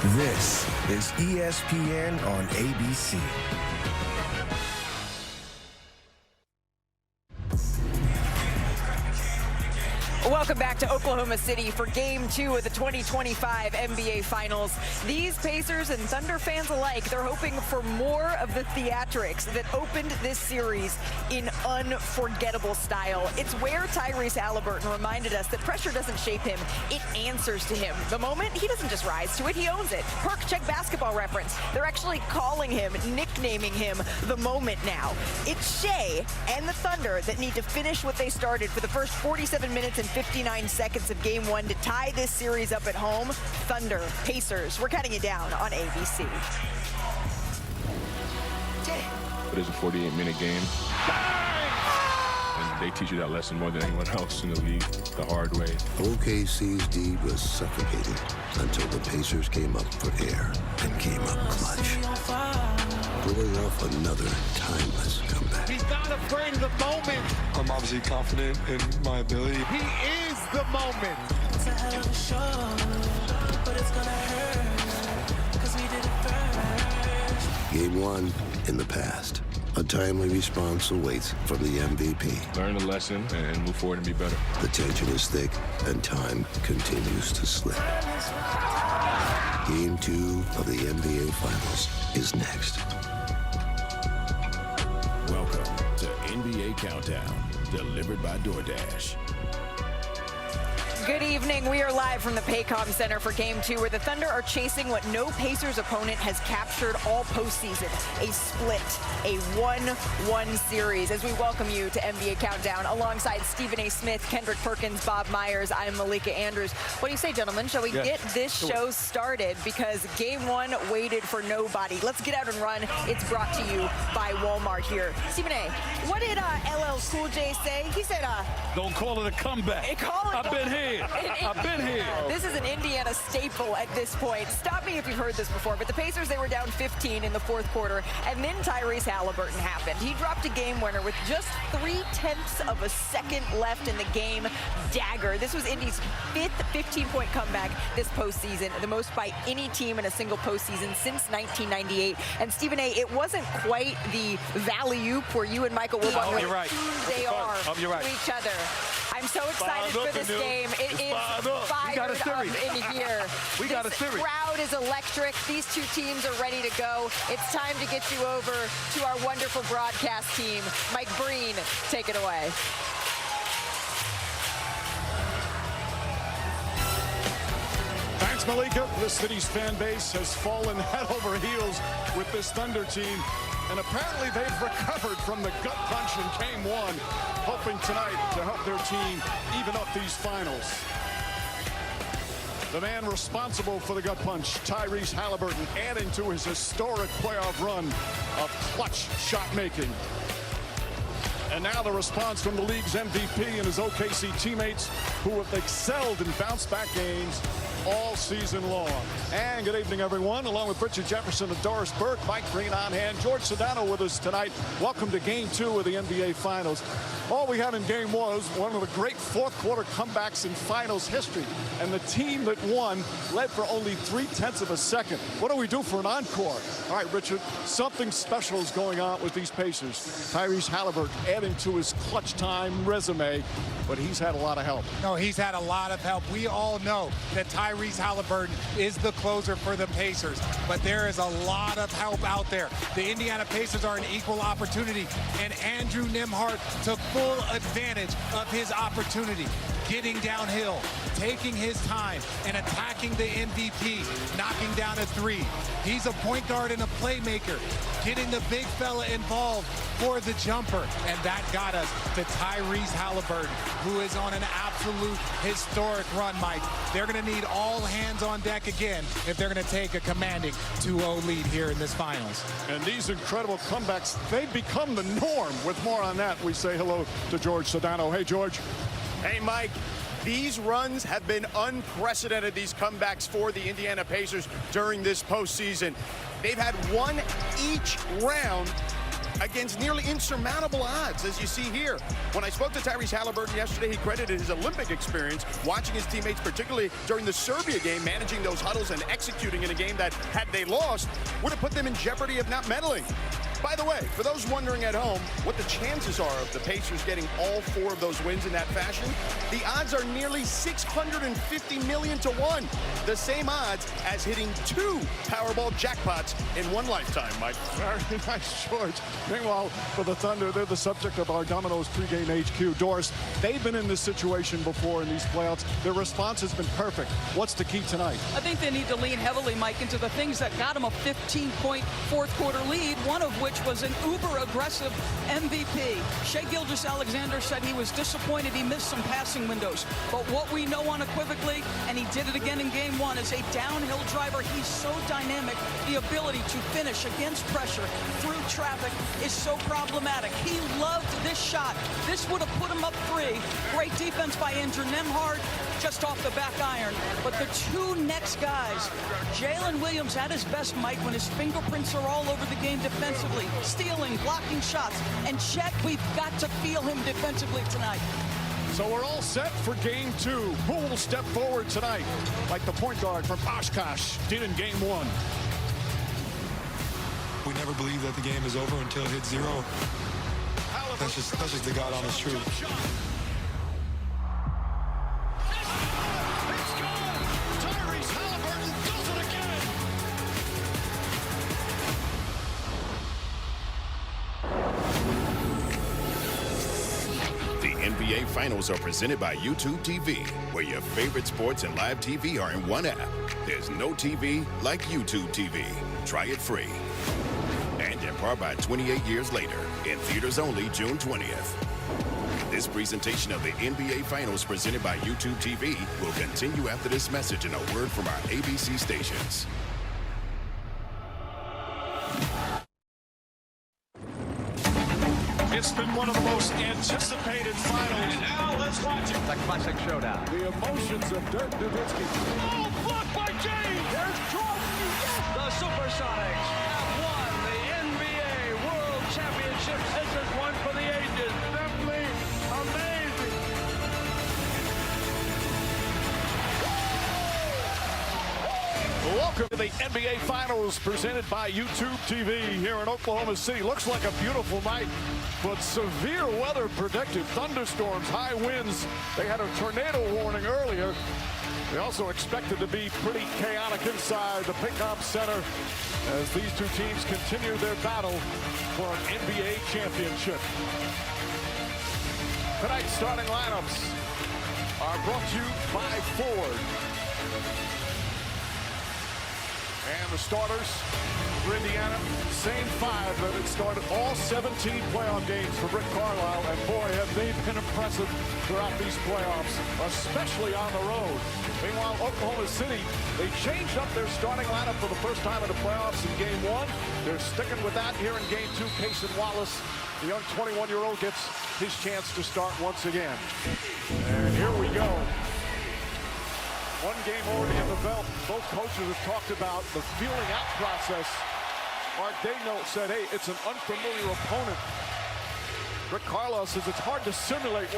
This is ESPN on ABC. Welcome back to Oklahoma City for Game 2 of the 2025 NBA Finals. These Pacers and Thunder fans alike, they're hoping for more of the theatrics that opened this series in unforgettable style. It's where Tyrese Halliburton reminded us that pressure doesn't shape him, it answers to him. The moment, he doesn't just rise to it, he owns it. Perk check basketball reference. They're actually calling him, nicknaming him the moment now. It's Shea and the Thunder that need to finish what they started for the first 47 minutes and 59 seconds of Game 1 to tie this series up at home. Thunder, Pacers, we're counting it down on ABC. It is a 48-minute game. And they teach you that lesson more than anyone else in the league, the hard way. OKC's D was suffocating until the Pacers came up for air and came up clutch, pulling off another timeless comeback. He's not afraid of the moment. I'm obviously confident in my ability. He is the moment. It's a hell of a show, but it's gonna hurt, 'cause we did it first. Game 1 in the past. A timely response awaits from the MVP. Learn the lesson and move forward and be better. The tension is thick and time continues to slip. Game 2 of the NBA Finals is next. Welcome to NBA Countdown, delivered by DoorDash. Good evening. We are live from the Paycom Center for Game 2, where the Thunder are chasing what no Pacers opponent has captured all postseason, a split, a 1-1 series. As we welcome you to NBA Countdown alongside Stephen A. Smith, Kendrick Perkins, Bob Myers, I'm Malika Andrews. What do you say, gentlemen? Shall we get this show started? Because Game 1 waited for nobody. Let's get out and run. It's brought to you by Walmart here. Stephen A., what did LL Cool J say? He said, Don't call it a comeback. I've been here. I've been here. This is an Indiana staple at this point. Stop me if you've heard this before, but the Pacers, they were down 15 in the fourth quarter, and then Tyrese Halliburton happened. He dropped a game winner with just 0.3 of a second left in the game. Dagger. This was Indy's 5th 15-point comeback this postseason, the most by any team in a single postseason since 1998. And Stephen A., it wasn't quite the valley-oop where you and Michael were wondering you're right. they are You're right. to each other. I'm so excited for this game. It is fired up in here. We got a series. This crowd is electric. These two teams are ready to go. It's time to get you over to our wonderful broadcast team. Mike Breen, take it away. Thanks, Malika. This city's fan base has fallen head over heels with this Thunder team. And apparently they've recovered from the gut punch in Game 1, hoping tonight to help their team even up these finals. The man responsible for the gut punch, Tyrese Halliburton, adding to his historic playoff run of clutch shot making. And now the response from the league's MVP and his OKC teammates, who have excelled in bounce-back games all season long. And good evening, everyone. Along with Richard Jefferson and Doris Burke, Mike Green on hand, George Sedano with us tonight. Welcome to Game 2 of the NBA Finals. All we had in Game 1 was one of the great fourth-quarter comebacks in Finals history. And the team that won led for only 0.3 of a second. What do we do for an encore? All right, Richard, something special is going on with these Pacers. Tyrese Halliburton adding to his clutch time resume, but he's had a lot of help. No, he's had a lot of help. We all know that Tyrese Halliburton is the closer for the Pacers, but there is a lot of help out there. The Indiana Pacers are an equal opportunity, and Andrew Nembhard took full advantage of his opportunity, getting downhill, taking his time, and attacking the MVP, knocking down a three. He's a point guard and a playmaker, getting the big fella involved for the jumper, and that got us to Tyrese Halliburton, who is on an absolute historic run, Mike. They're going to need all hands on deck again if they're going to take a commanding 2-0 lead here in this finals. And these incredible comebacks, they've become the norm. With more on that, we say hello to George Sedano. Hey, George. Hey, Mike. These runs have been unprecedented, these comebacks for the Indiana Pacers during this postseason. They've had one each round against nearly insurmountable odds, as you see here. When I spoke to Tyrese Haliburton yesterday, he credited his Olympic experience watching his teammates, particularly during the Serbia game, managing those huddles and executing in a game that, had they lost, would have put them in jeopardy of not medaling. By the way, for those wondering at home what the chances are of the Pacers getting all 4 of those wins in that fashion, the odds are nearly 650 million to 1. The same odds as hitting 2 Powerball jackpots in one lifetime, Mike. Very nice, George. Meanwhile, for the Thunder, they're the subject of our Domino's pregame HQ. Doris, they've been in this situation before in these playoffs. Their response has been perfect. What's the key tonight? I think they need to lean heavily, Mike, into the things that got them a 15-point fourth-quarter lead, one of which was an uber-aggressive MVP. Shai Gilgeous-Alexander said he was disappointed he missed some passing windows. But what we know unequivocally, and he did it again in game 1, is a downhill driver. He's so dynamic. The ability to finish against pressure through traffic is so problematic. He loved this shot. This would have put him up 3. Great defense by Andrew Nembhard, just off the back iron. But the 2 next guys, Jalen Williams at his best, Mike, when his fingerprints are all over the game defensively, stealing, blocking shots. And Chet, we've got to feel him defensively tonight. So we're all set for game 2. Who will step forward tonight, like the point guard from Oshkosh did in game 1? We never believe that the game is over until it hits 0. That's just the God honest truth. NBA Finals are presented by YouTube TV, where your favorite sports and live TV are in one app. There's no TV like YouTube TV. Try it free. And in part by 28 years later, in theaters only June 20th. This presentation of the NBA Finals presented by YouTube TV will continue after this message and a word from our ABC stations. It's been one of the most anticipated finals. And now let's watch it. The classic showdown. The emotions of Dirk Nowitzki. Oh, blocked by James. There's Jordan. The Supersonics have won the NBA World Championship. This is one for the ages. Simply amazing. Welcome to the NBA Finals presented by YouTube TV here in Oklahoma City. Looks like a beautiful night, but severe weather predicted. Thunderstorms, high winds. They had a tornado warning earlier. They also expected to be pretty chaotic inside the Pickup Center as these two teams continue their battle for an NBA championship. Tonight's starting lineups are brought to you by Ford. And the starters for Indiana, same 5 that had started all 17 playoff games for Rick Carlisle. And boy, have they been impressive throughout these playoffs, especially on the road. Meanwhile, Oklahoma City, they changed up their starting lineup for the first time in the playoffs in game 1. They're sticking with that here in game 2. Cason Wallace, the young 21-year-old, gets his chance to start once again. And here we go. One game already in the belt. Both coaches have talked about the feeling out process. Mark Daigneault said, hey, it's an unfamiliar opponent. Rick Carlisle says it's hard to simulate what